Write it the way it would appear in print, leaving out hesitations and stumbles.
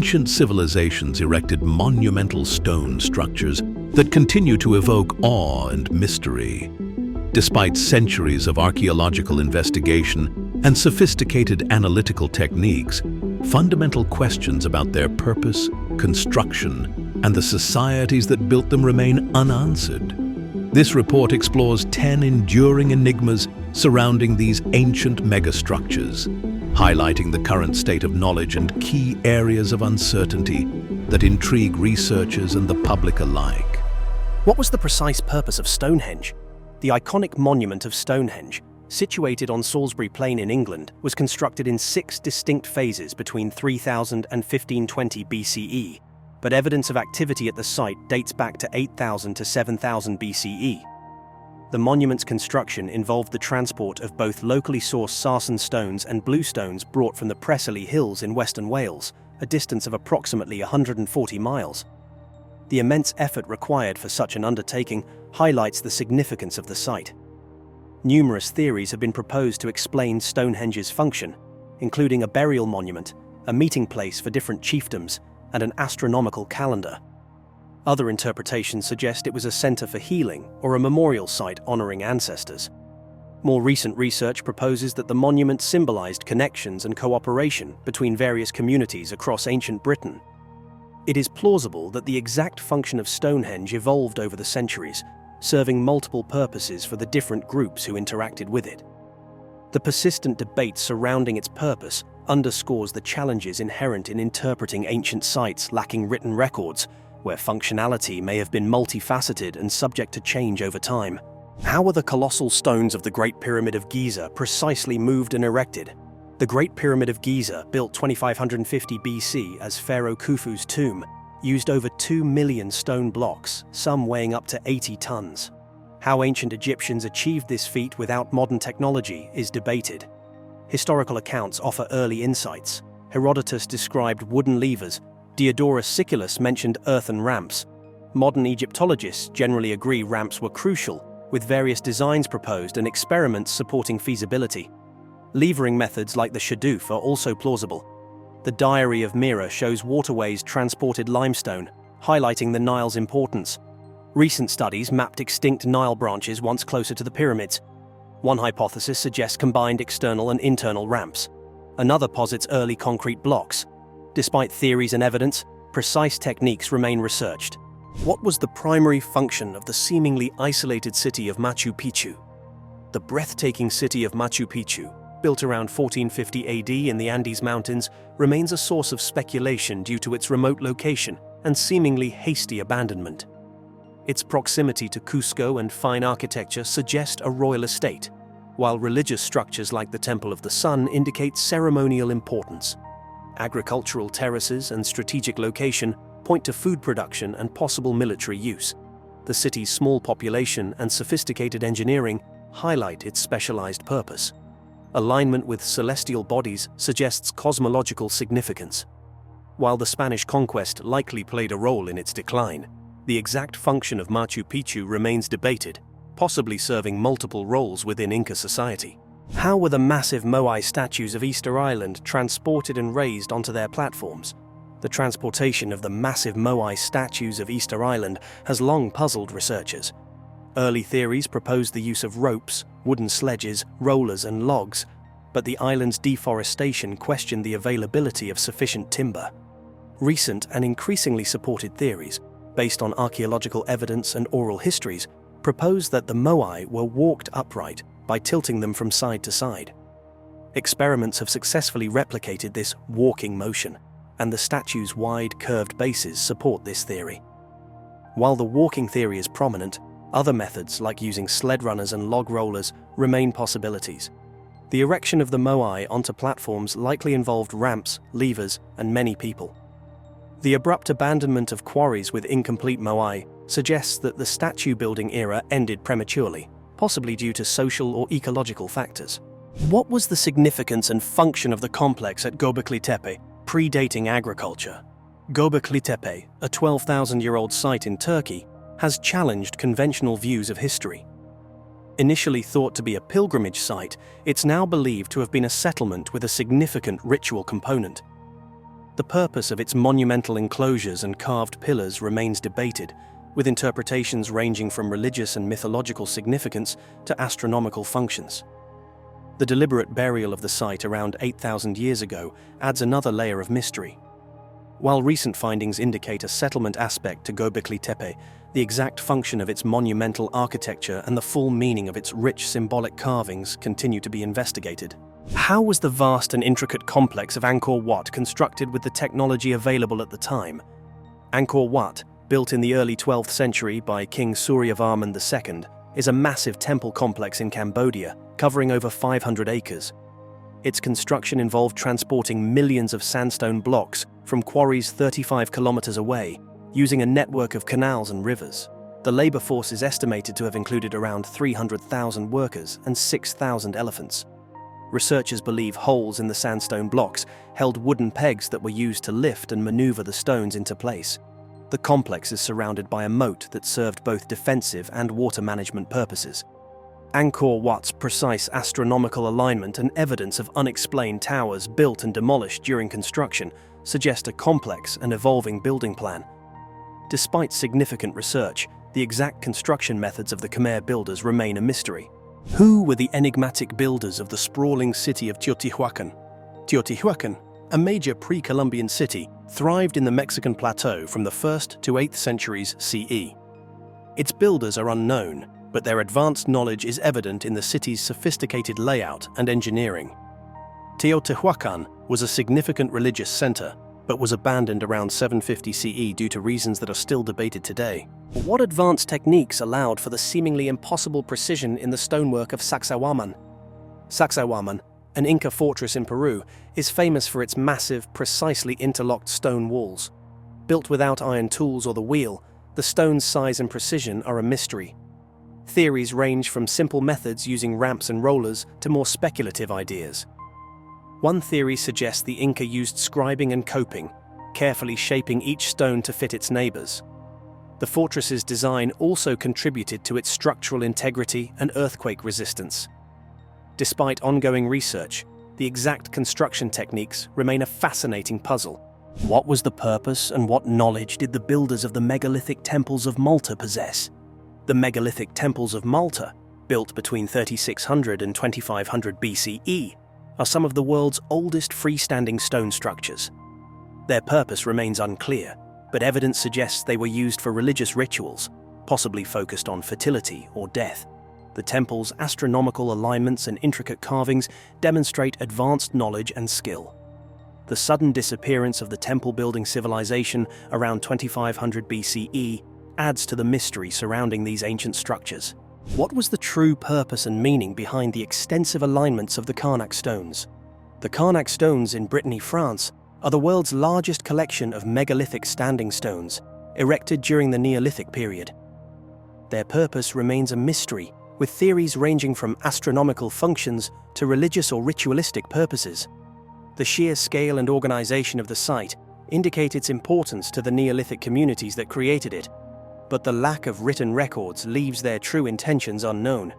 ancient civilizations erected monumental stone structures that continue to evoke awe and mystery. Despite centuries of archaeological investigation and sophisticated analytical techniques, fundamental questions about their purpose, construction, and the societies that built them remain unanswered. This report explores 10 enduring enigmas surrounding these ancient megastructures, highlighting the current state of knowledge and key areas of uncertainty that intrigue researchers and the public alike. What was the precise purpose of Stonehenge? The iconic monument of Stonehenge, situated on Salisbury Plain in England, was constructed in 6 distinct phases between 3000 and 1520 BCE, but evidence of activity at the site dates back to 8000 to 7000 BCE. The monument's construction involved the transport of both locally sourced sarsen stones and bluestones brought from the Preseli Hills in Western Wales, a distance of approximately 140 miles. The immense effort required for such an undertaking highlights the significance of the site. Numerous theories have been proposed to explain Stonehenge's function, including a burial monument, a meeting place for different chiefdoms, and an astronomical calendar. Other interpretations suggest it was a center for healing or a memorial site honoring ancestors. More recent research proposes that the monument symbolized connections and cooperation between various communities across ancient Britain. It is plausible that the exact function of Stonehenge evolved over the centuries, serving multiple purposes for the different groups who interacted with it. The persistent debate surrounding its purpose underscores the challenges inherent in interpreting ancient sites lacking written records, where functionality may have been multifaceted and subject to change over time. How were the colossal stones of the Great Pyramid of Giza precisely moved and erected? The Great Pyramid of Giza, built 2550 BC as Pharaoh Khufu's tomb, used over 2 million stone blocks, some weighing up to 80 tons. How ancient Egyptians achieved this feat without modern technology is debated. Historical accounts offer early insights. Herodotus described wooden levers. Diodorus Siculus mentioned earthen ramps. Modern Egyptologists generally agree ramps were crucial, with various designs proposed and experiments supporting feasibility. Levering methods like the shadoof are also plausible. The Diary of Mira shows waterways transported limestone, highlighting the Nile's importance. Recent studies mapped extinct Nile branches once closer to the pyramids. One hypothesis suggests combined external and internal ramps. Another posits early concrete blocks. Despite theories and evidence, precise techniques remain researched. What was the primary function of the seemingly isolated city of Machu Picchu? The breathtaking city of Machu Picchu, built around 1450 AD in the Andes Mountains, remains a source of speculation due to its remote location and seemingly hasty abandonment. Its proximity to Cusco and fine architecture suggest a royal estate, while religious structures like the Temple of the Sun indicate ceremonial importance. Agricultural terraces and strategic location point to food production and possible military use. The city's small population and sophisticated engineering highlight its specialized purpose. Alignment with celestial bodies suggests cosmological significance. While the Spanish conquest likely played a role in its decline, the exact function of Machu Picchu remains debated, possibly serving multiple roles within Inca society. How were the massive Moai statues of Easter Island transported and raised onto their platforms? The transportation of the massive Moai statues of Easter Island has long puzzled researchers. Early theories proposed the use of ropes, wooden sledges, rollers, and logs, but the island's deforestation questioned the availability of sufficient timber. Recent and increasingly supported theories, based on archaeological evidence and oral histories, propose that the Moai were walked upright by tilting them from side to side. Experiments have successfully replicated this walking motion, and the statue's wide, curved bases support this theory. While the walking theory is prominent, other methods like using sled runners and log rollers remain possibilities. The erection of the Moai onto platforms likely involved ramps, levers, and many people. The abrupt abandonment of quarries with incomplete Moai suggests that the statue-building era ended prematurely, possibly due to social or ecological factors. What was the significance and function of the complex at Gobekli Tepe, predating agriculture? Gobekli Tepe, a 12,000-year-old site in Turkey, has challenged conventional views of history. Initially thought to be a pilgrimage site, it's now believed to have been a settlement with a significant ritual component. The purpose of its monumental enclosures and carved pillars remains debated, with interpretations ranging from religious and mythological significance to astronomical functions. The deliberate burial of the site around 8,000 years ago adds another layer of mystery. While recent findings indicate a settlement aspect to Gobekli Tepe, the exact function of its monumental architecture and the full meaning of its rich symbolic carvings continue to be investigated. How was the vast and intricate complex of Angkor Wat constructed with the technology available at the time? Angkor Wat, built in the early 12th century by King Sacsayhuaman II, is a massive temple complex in Cambodia, covering over 500 acres. Its construction involved transporting millions of sandstone blocks from quarries 35 kilometers away, using a network of canals and rivers. The labor force is estimated to have included around 300,000 workers and 6,000 elephants. Researchers believe holes in the sandstone blocks held wooden pegs that were used to lift and maneuver the stones into place. The complex is surrounded by a moat that served both defensive and water management purposes. Angkor Wat's precise astronomical alignment and evidence of unexplained towers built and demolished during construction suggest a complex and evolving building plan. Despite significant research, the exact construction methods of the Khmer builders remain a mystery. Who were the enigmatic builders of the sprawling city of Teotihuacan? Teotihuacan, a major pre-Columbian city, thrived in the Mexican plateau from the 1st to 8th centuries CE. Its builders are unknown, but their advanced knowledge is evident in the city's sophisticated layout and engineering. Teotihuacan was a significant religious center, but was abandoned around 750 CE due to reasons that are still debated today. What advanced techniques allowed for the seemingly impossible precision in the stonework of Sacsayhuaman? Sacsayhuaman, an Inca fortress in Peru, is famous for its massive, precisely interlocked stone walls. Built without iron tools or the wheel, the stone's size and precision are a mystery. Theories range from simple methods using ramps and rollers to more speculative ideas. One theory suggests the Inca used scribing and coping, carefully shaping each stone to fit its neighbors. The fortress's design also contributed to its structural integrity and earthquake resistance. Despite ongoing research, the exact construction techniques remain a fascinating puzzle. What was the purpose and what knowledge did the builders of the megalithic temples of Malta possess? The megalithic temples of Malta, built between 3600 and 2500 BCE, are some of the world's oldest freestanding stone structures. Their purpose remains unclear, but evidence suggests they were used for religious rituals, possibly focused on fertility or death. The temple's astronomical alignments and intricate carvings demonstrate advanced knowledge and skill. The sudden disappearance of the temple-building civilization around 2500 BCE adds to the mystery surrounding these ancient structures. What was the true purpose and meaning behind the extensive alignments of the Carnac stones? The Carnac stones in Brittany, France, are the world's largest collection of megalithic standing stones, erected during the Neolithic period. Their purpose remains a mystery, with theories ranging from astronomical functions to religious or ritualistic purposes. The sheer scale and organization of the site indicate its importance to the Neolithic communities that created it, but the lack of written records leaves their true intentions unknown.